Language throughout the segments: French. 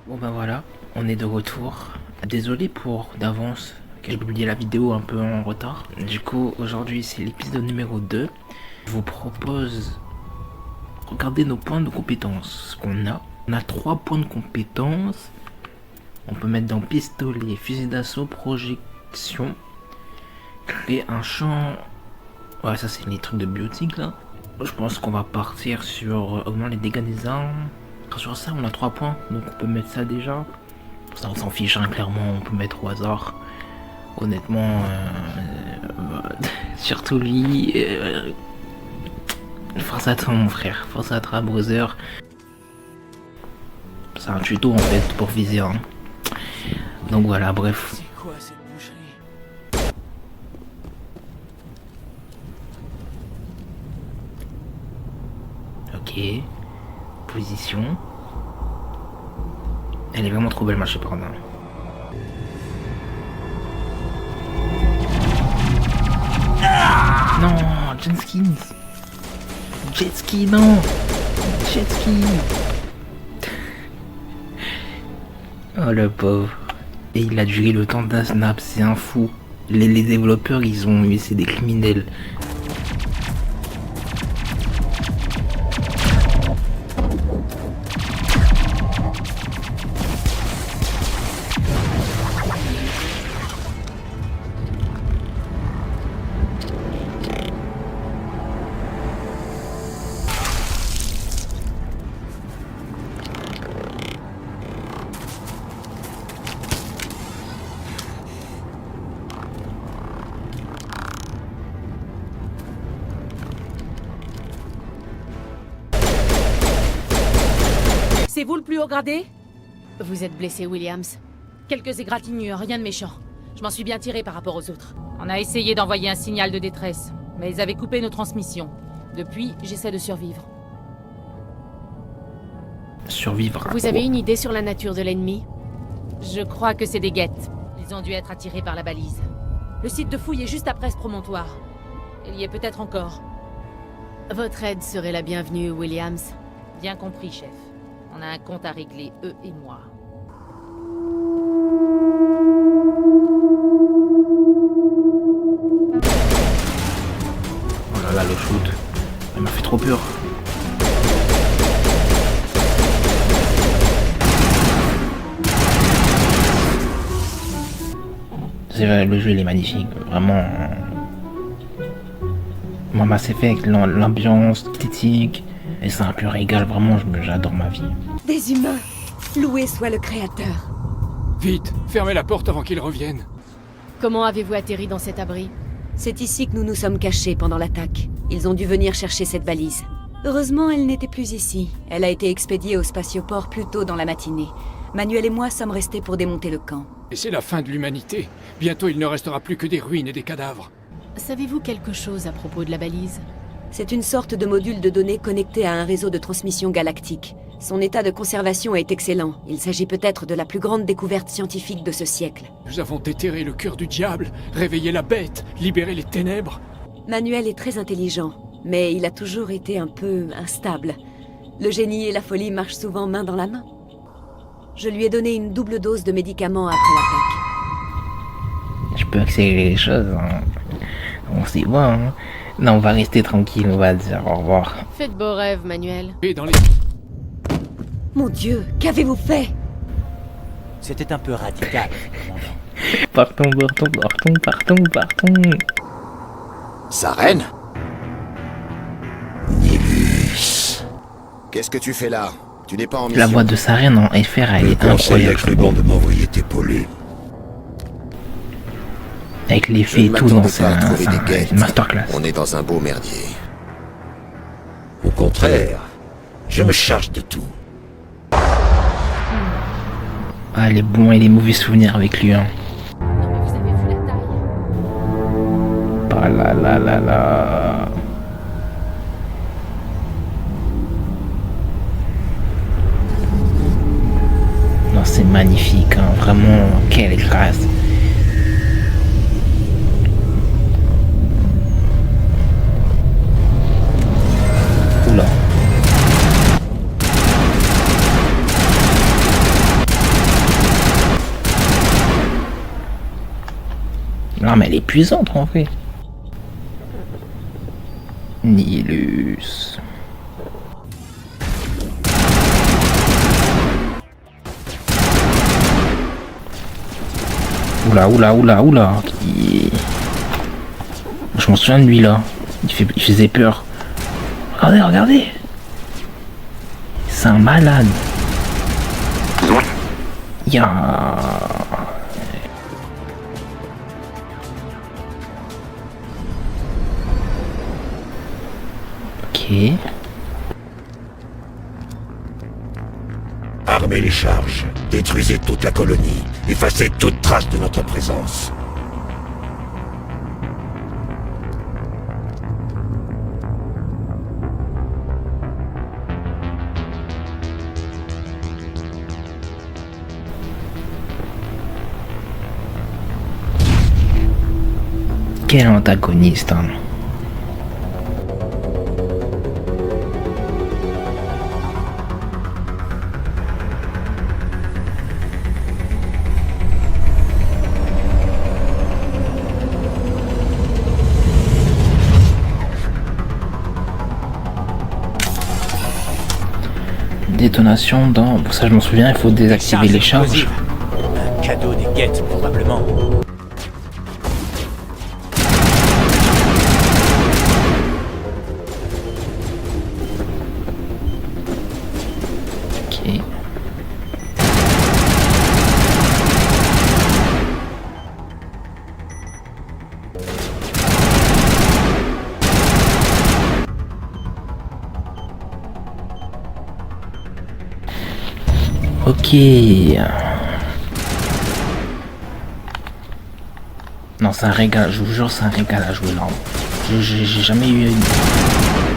Bon ben voilà, on est de retour. Désolé pour d'avance que j'ai publié la vidéo un peu en retard. Du coup, aujourd'hui c'est l'épisode numéro 2. Je vous propose de regarder nos points de compétences qu'on a. On a 3 points de compétences. On peut mettre dans pistolet, fusil d'assaut, projection. Créer un champ. Ouais, ça c'est les trucs de biotique là. Je pense qu'on va partir sur augmenter les dégâts des armes. Sur ça, on a 3 points, donc on peut mettre ça déjà. Ça, on s'en fiche, hein, clairement, on peut mettre au hasard. Honnêtement, surtout lui. Force à toi, mon frère, force à toi, brother. C'est un tuto en fait pour viser. Hein. Donc voilà, bref. C'est quoi cette boucherie? Ok. Position. Elle est vraiment trop belle, marché par là. Non, jet ski. Jet ski, non. Jet ski. Oh le pauvre. Et il a duré le temps d'un snap, c'est un fou. Les développeurs, ils ont eu, c'est des criminels. C'est vous le plus haut gradé? Vous êtes blessé, Williams? Quelques égratignures, rien de méchant. Je m'en suis bien tiré par rapport aux autres. On a essayé d'envoyer un signal de détresse, mais ils avaient coupé nos transmissions. Depuis, j'essaie de survivre. Survivre. Vous avez une idée sur la nature de l'ennemi? Je crois que c'est des guettes. Ils ont dû être attirés par la balise. Le site de fouille est juste après ce promontoire. Il y est peut-être encore. Votre aide serait la bienvenue, Williams. Bien compris, chef. On a un compte à régler, eux et moi. Oh là là, le shoot. Il m'a fait trop peur. C'est vrai, le jeu il est magnifique. Vraiment. Moi, Mass Effect, l'ambiance, l'esthétique. Et c'est un pur régal, vraiment, j'adore ma vie. Des humains. Loué soit le créateur. Vite, fermez la porte avant qu'ils reviennent. Comment avez-vous atterri dans cet abri? C'est ici que nous nous sommes cachés pendant l'attaque. Ils ont dû venir chercher cette balise. Heureusement, elle n'était plus ici. Elle a été expédiée au spatioport plus tôt dans la matinée. Manuel et moi sommes restés pour démonter le camp. Et c'est la fin de l'humanité. Bientôt, il ne restera plus que des ruines et des cadavres. Savez-vous quelque chose à propos de la balise? C'est une sorte de module de données connecté à un réseau de transmission galactique. Son état de conservation est excellent. Il s'agit peut-être de la plus grande découverte scientifique de ce siècle. Nous avons déterré le cœur du diable, réveillé la bête, libéré les ténèbres. Manuel est très intelligent, mais il a toujours été un peu instable. Le génie et la folie marchent souvent main dans la main. Je lui ai donné une double dose de médicaments après l'attaque. Je peux accélérer les choses. Hein. On sait pas. Hein. Non, on va rester tranquille, on va dire au revoir. Faites beaux rêves, Manuel. Et dans les... Mon Dieu, qu'avez-vous fait? C'était un peu radical, commandant. Partons. Sarène? Nibus. Qu'est-ce que tu fais là? Tu n'es pas en mission. La voix de Sarène en FR, elle est Conseil incroyable. Clément de m'envoyer t'épauler. Avec les Je faits ne et tout, non, m'attendais c'est pas à trouver des une guettes. masterclass. On est dans un beau merdier. Au contraire, je me charge de tout. Ah, les bons et les mauvais souvenirs avec lui, hein. Non mais vous avez vu la taille. Ah là là là là. Non, c'est magnifique, hein. Vraiment, quelle grâce. Oula. Non, mais elle est puissante en fait. Nihilus. Oula. Je m'en souviens de lui là. Il faisait peur. Regardez. C'est un malade. Ya. Ok. Armez les charges, détruisez toute la colonie, effacez toute trace de notre présence. Quel antagoniste, hein. Détonation dans... Pour ça je m'en souviens, il faut désactiver les charges. Un cadeau des guettes, probablement. Ok. Ok. Non, c'est un régal, je vous jure, c'est un régal à jouer là. J'ai jamais eu...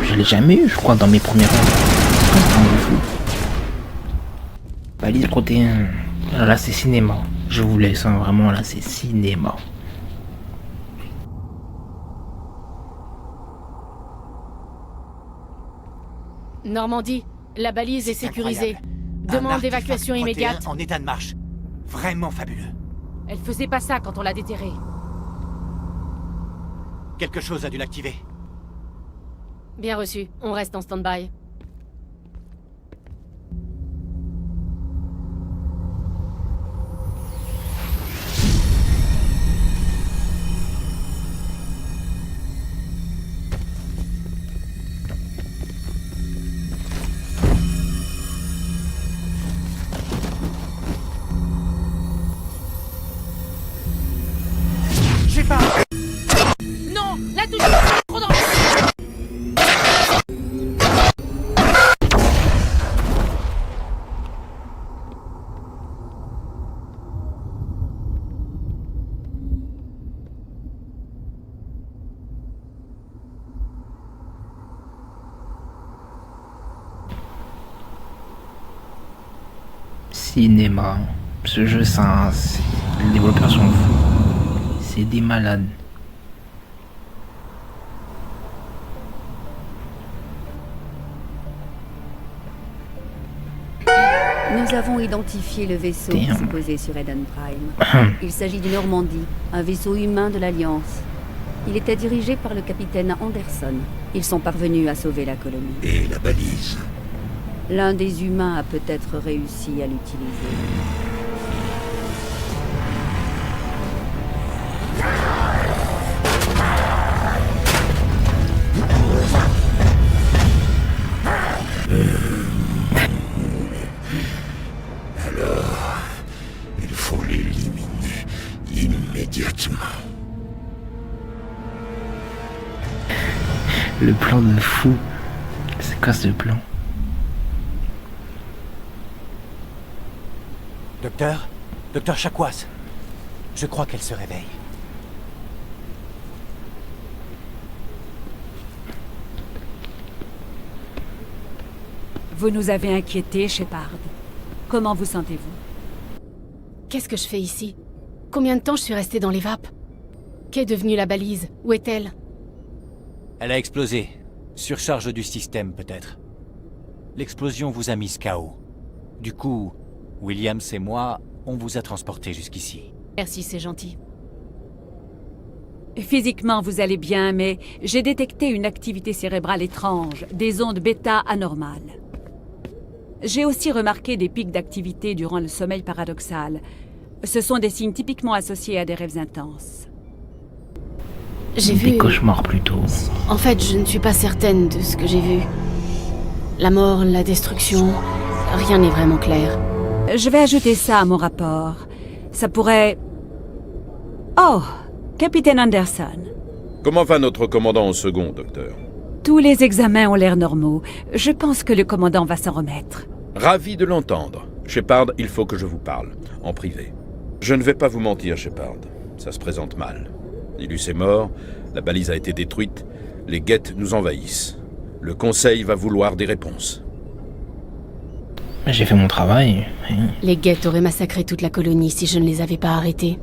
Je l'ai jamais eu, je crois, dans mes premières runs. C'est un fou. Balise protéine. Là, c'est cinéma. Je vous laisse, hein, vraiment, là, c'est cinéma. Normandie, la balise est sécurisée. Incroyable. Demande d'évacuation immédiate. En état de marche. Vraiment fabuleux. Elle faisait pas ça quand on l'a déterrée. Quelque chose a dû l'activer. Bien reçu, on reste en stand-by. J'ai pas... Non, la touche trop dangereux. Cinéma. Ce jeu, les développeurs sont fous. C'est des malades. Nous avons identifié le vaisseau qui Damn. s'est posé sur Eden Prime. Il s'agit du Normandie, un vaisseau humain de l'Alliance. Il était dirigé par le capitaine Anderson. Ils sont parvenus à sauver la colonie. Et la balise. L'un des humains a peut-être réussi à l'utiliser. Il faut l'éliminer immédiatement. Le plan de fou. C'est quoi ce plan? Docteur? Docteur Chakwas? Je crois qu'elle se réveille. Vous nous avez inquiétés, Shepard. Comment vous sentez-vous? Qu'est-ce que je fais ici? Combien de temps je suis restée dans les vapes? Qu'est devenue la balise? Où est-elle? Elle a explosé. Surcharge du système, peut-être. L'explosion vous a mis KO. Du coup, Williams et moi, on vous a transporté jusqu'ici. Merci, c'est gentil. Physiquement, vous allez bien, mais j'ai détecté une activité cérébrale étrange, des ondes bêta anormales. J'ai aussi remarqué des pics d'activité durant le sommeil paradoxal. Ce sont des signes typiquement associés à des rêves intenses. J'ai Des vu... cauchemars plutôt. En fait, je ne suis pas certaine de ce que j'ai vu. La mort, la destruction, rien n'est vraiment clair. Je vais ajouter ça à mon rapport. Ça pourrait... Oh, Capitaine Anderson. Comment va notre commandant en second, docteur? Tous les examens ont l'air normaux. Je pense que le commandant va s'en remettre. Ravi de l'entendre. Shepard, il faut que je vous parle, en privé. Je ne vais pas vous mentir, Shepard. Ça se présente mal. Nilus est mort, la balise a été détruite, les Geth nous envahissent. Le Conseil va vouloir des réponses. J'ai fait mon travail. Les Geth auraient massacré toute la colonie si je ne les avais pas arrêtés.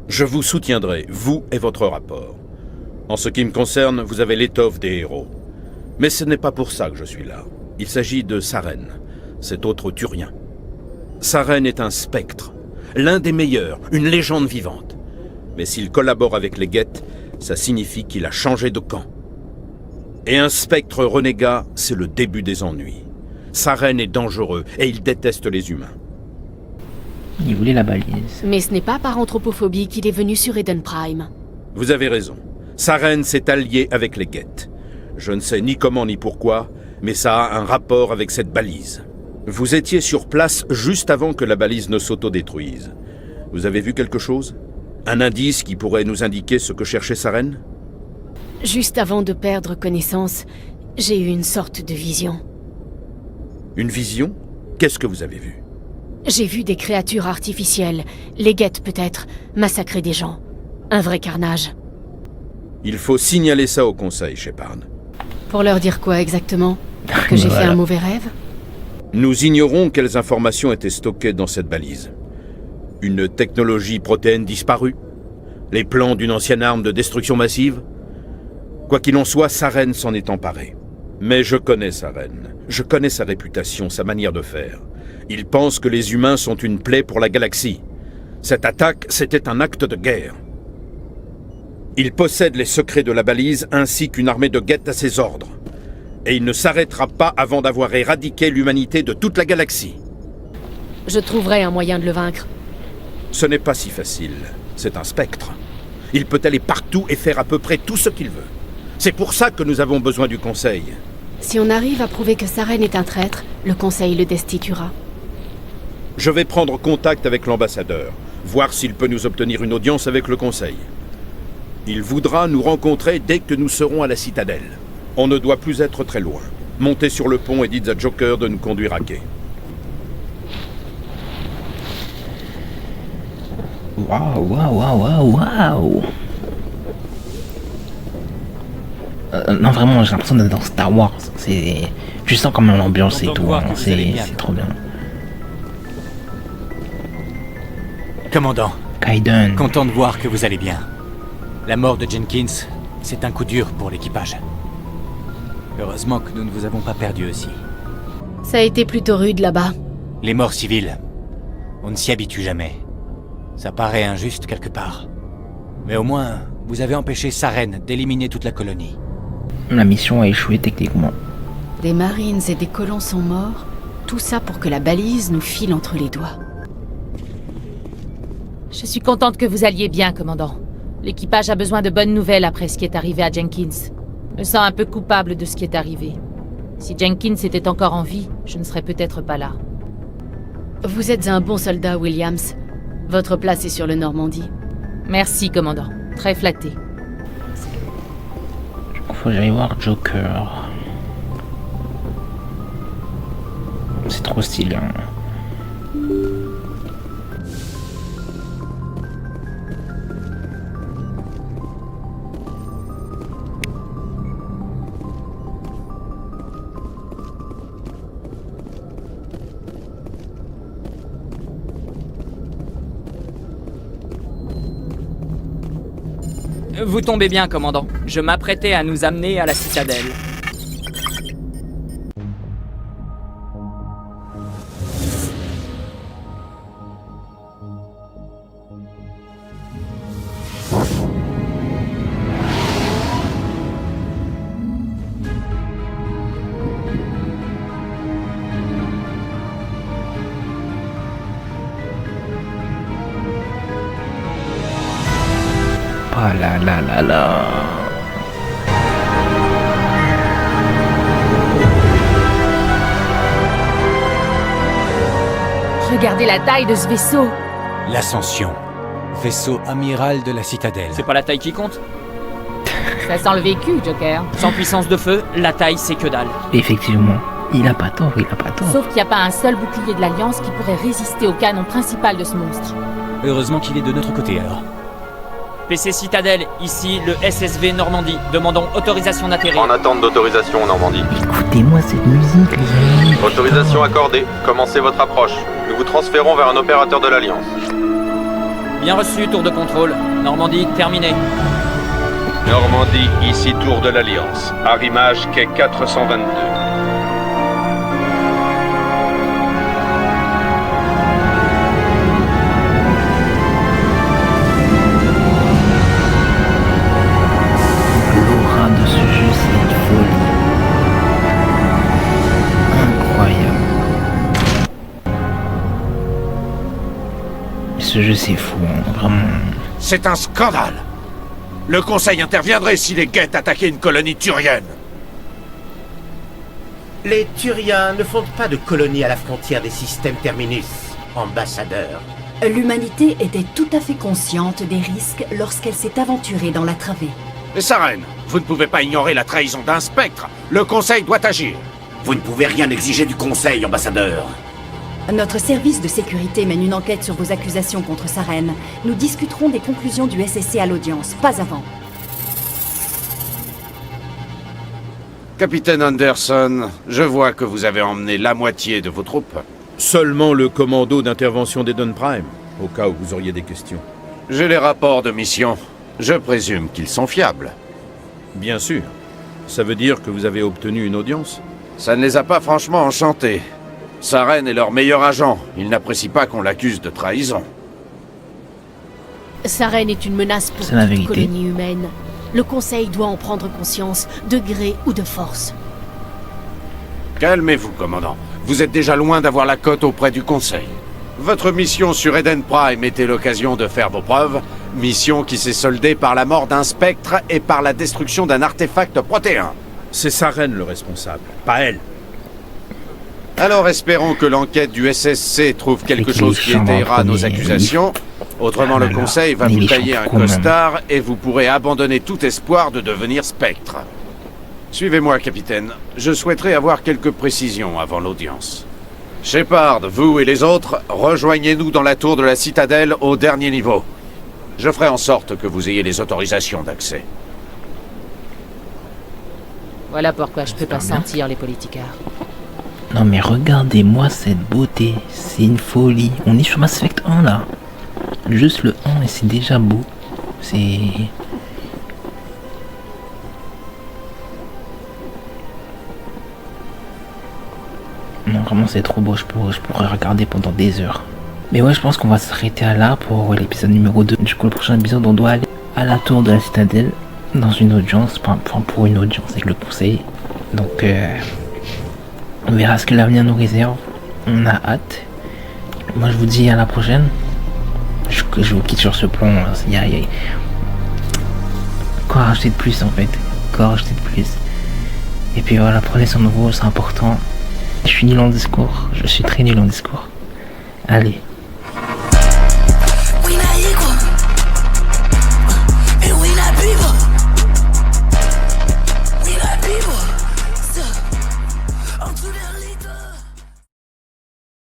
Je vous soutiendrai, vous et votre rapport. En ce qui me concerne, vous avez l'étoffe des héros. Mais ce n'est pas pour ça que je suis là. Il s'agit de Saren, cet autre Turien. Saren est un spectre, l'un des meilleurs, une légende vivante. Mais s'il collabore avec les Geth, ça signifie qu'il a changé de camp. Et un spectre renégat, c'est le début des ennuis. Saren est dangereux et il déteste les humains. Il voulait la balise. Mais ce n'est pas par anthropophobie qu'il est venu sur Eden Prime. Vous avez raison. Saren s'est allié avec les Geth. Je ne sais ni comment ni pourquoi, mais ça a un rapport avec cette balise. Vous étiez sur place juste avant que la balise ne s'autodétruise. Vous avez vu quelque chose? Un indice qui pourrait nous indiquer ce que cherchait Saren? Juste avant de perdre connaissance, j'ai eu une sorte de vision. Une vision? Qu'est-ce que vous avez vu? J'ai vu des créatures artificielles, les Geth peut-être, massacrer des gens. Un vrai carnage. Il faut signaler ça au Conseil, Shepard. Pour leur dire quoi exactement? Que j'ai fait un mauvais rêve? Nous ignorons quelles informations étaient stockées dans cette balise. Une technologie protéine disparue? Les plans d'une ancienne arme de destruction massive? Quoi qu'il en soit, Saren s'en est emparé. Mais je connais Saren. Je connais sa réputation, sa manière de faire. Il pense que les humains sont une plaie pour la galaxie. Cette attaque, c'était un acte de guerre. Il possède les secrets de la balise ainsi qu'une armée de Geth à ses ordres. Et il ne s'arrêtera pas avant d'avoir éradiqué l'humanité de toute la galaxie. Je trouverai un moyen de le vaincre. Ce n'est pas si facile. C'est un spectre. Il peut aller partout et faire à peu près tout ce qu'il veut. C'est pour ça que nous avons besoin du Conseil. Si on arrive à prouver que Saren est un traître, le Conseil le destituera. Je vais prendre contact avec l'ambassadeur, voir s'il peut nous obtenir une audience avec le Conseil. Il voudra nous rencontrer dès que nous serons à la citadelle. On ne doit plus être très loin. Montez sur le pont et dites à Joker de nous conduire à quai. Waouh. Non, vraiment, j'ai l'impression d'être dans Star Wars. Tu sens quand même l'ambiance et tout. Hein. C'est trop bien. Commandant, Kaiden. content de voir que vous allez bien. La mort de Jenkins, c'est un coup dur pour l'équipage. Heureusement que nous ne vous avons pas perdu aussi. Ça a été plutôt rude là-bas. Les morts civiles, on ne s'y habitue jamais. Ça paraît injuste quelque part. Mais au moins, vous avez empêché Saren d'éliminer toute la colonie. La mission a échoué techniquement. Des Marines et des colons sont morts. Tout ça pour que la balise nous file entre les doigts. Je suis contente que vous alliez bien, commandant. L'équipage a besoin de bonnes nouvelles après ce qui est arrivé à Jenkins. Je me sens un peu coupable de ce qui est arrivé. Si Jenkins était encore en vie, je ne serais peut-être pas là. Vous êtes un bon soldat, Williams. Votre place est sur le Normandie. Merci, commandant. Très flatté. Faut que j'aille voir Joker. C'est trop stylé. Hein. Vous tombez bien, commandant. Je m'apprêtais à nous amener à la citadelle. là là là là. Regardez la taille de ce vaisseau. L'Ascension. Vaisseau amiral de la Citadelle. C'est pas la taille qui compte. Ça sent le vécu, Joker. Sans puissance de feu, la taille c'est que dalle. Effectivement, il a pas tort, il a pas tort. Sauf qu'il n'y a pas un seul bouclier de l'Alliance qui pourrait résister au canon principal de ce monstre. Heureusement qu'il est de notre côté alors. PC Citadelle, ici le SSV Normandie. Demandons autorisation d'atterrir. En attente d'autorisation, Normandie. Écoutez-moi cette musique, les amis. Autorisation accordée. Commencez votre approche. Nous vous transférons vers un opérateur de l'Alliance. Bien reçu, tour de contrôle. Normandie, terminé. Normandie, ici tour de l'Alliance. Arrimage quai 422. L'aura de ce jeu, c'est une folie. Incroyable. Ce jeu, c'est fou, hein, vraiment. C'est un scandale. Le Conseil interviendrait si les Geth attaquaient une colonie turienne. Les Turiens ne fondent pas de colonie à la frontière des systèmes Terminus, ambassadeur. L'humanité était tout à fait consciente des risques lorsqu'elle s'est aventurée dans la travée. Les Sarènes, vous ne pouvez pas ignorer la trahison d'un spectre. Le Conseil doit agir. Vous ne pouvez rien exiger du Conseil, ambassadeur. Notre service de sécurité mène une enquête sur vos accusations contre Sarène. Nous discuterons des conclusions du SSC à l'audience, pas avant. Capitaine Anderson, je vois que vous avez emmené la moitié de vos troupes. Seulement le commando d'intervention d'Eden Prime, au cas où vous auriez des questions. J'ai les rapports de mission. Je présume qu'ils sont fiables. Bien sûr. Ça veut dire que vous avez obtenu une audience? Ça ne les a pas franchement enchantés. Sarène est leur meilleur agent. Ils n'apprécient pas qu'on l'accuse de trahison. Sarène est une menace pour toute colonie humaine. Le Conseil doit en prendre conscience, de gré ou de force. Calmez-vous, commandant. Vous êtes déjà loin d'avoir la cote auprès du Conseil. Votre mission sur Eden Prime était l'occasion de faire vos preuves. Mission qui s'est soldée par la mort d'un spectre et par la destruction d'un artefact protéin. C'est Sarène le responsable, pas elle. Alors espérons que l'enquête du SSC trouve quelque chose qui étayera nos accusations. Autrement, le Conseil va vous tailler un costard et vous pourrez abandonner tout espoir de devenir spectre. Suivez-moi, capitaine. Je souhaiterais avoir quelques précisions avant l'audience. Shepard, vous et les autres, rejoignez-nous dans la tour de la Citadelle au dernier niveau. Je ferai en sorte que vous ayez les autorisations d'accès. Voilà pourquoi je peux pas sentir les politicards. Non mais regardez-moi cette beauté, c'est une folie. On est sur Mass Effect 1 là. Juste le 1 et c'est déjà beau. C'est... Non vraiment c'est trop beau, je pourrais regarder pendant des heures. Mais ouais, je pense qu'on va s'arrêter à là pour l'épisode numéro 2. Du coup le prochain épisode on doit aller à la tour de la Citadelle dans une audience, enfin pour une audience avec le Conseil. Donc on verra ce que l'avenir nous réserve. On a hâte. Moi je vous dis à la prochaine. Je vous quitte sur ce plan. Il y a... Quoi rajouter de plus en fait. Quoi rajouter de plus. Et puis voilà, prenez soin de vous, c'est important. Je suis nul en discours. Je suis très nul en discours. Allez.